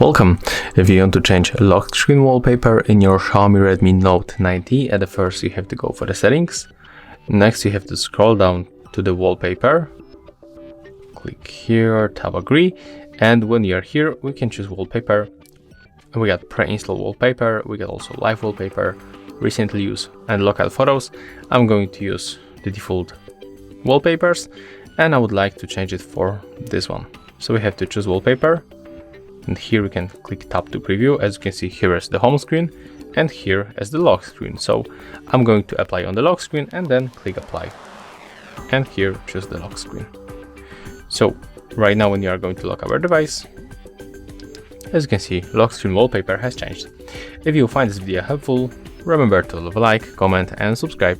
Welcome! If you want to change lock screen wallpaper in your Xiaomi Redmi Note 9T, at the first you have to go for the settings. Next you have to scroll down to the wallpaper. Click here, tap agree, and when you're here we can choose wallpaper. We got pre-installed wallpaper, we got also live wallpaper, recently used and local photos. I'm going to use the default wallpapers and I would like to change it for this one. So we have to choose wallpaper. And here we can click tap to preview. As you can see, here is the home screen and here is the lock screen. So I'm going to apply on the lock screen and then click apply. And here choose the lock screen. So right now when you are going to lock our device, as you can see, lock screen wallpaper has changed. If you find this video helpful, remember to leave a like, comment and subscribe.